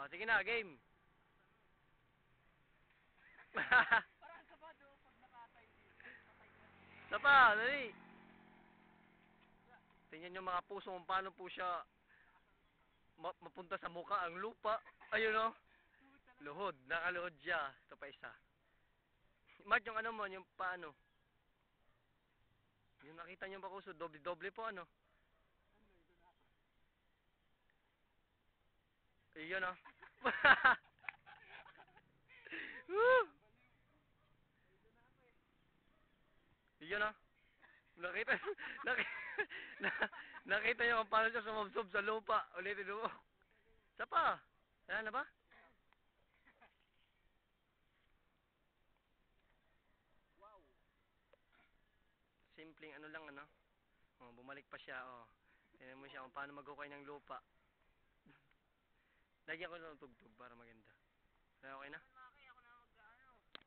Oh, sige na, game. Parang kabado pag nakatay dito. Isa pa, dali. Tingnan nyo mga puso kung paano po siya mapunta sa muka ang lupa. Ayun o. Luhod. Nakaluhod siya. Ito pa isa. Mark, yung ano mo, yung paano. Yung nakita nyo ba kuso, doble-doble po ano. Ayun o. Ayun o. Nakita, nakita nyo kung paano siya sumubsob sa lupa. Ulitin mo. Isa pa. Wala na ba? Wow. Simpleng ano lang ano. Oh, bumalik pa siya oh. Tingnan mo siya kung paano maghukay ng lupa. Lagyan ko ng tugtog para maganda.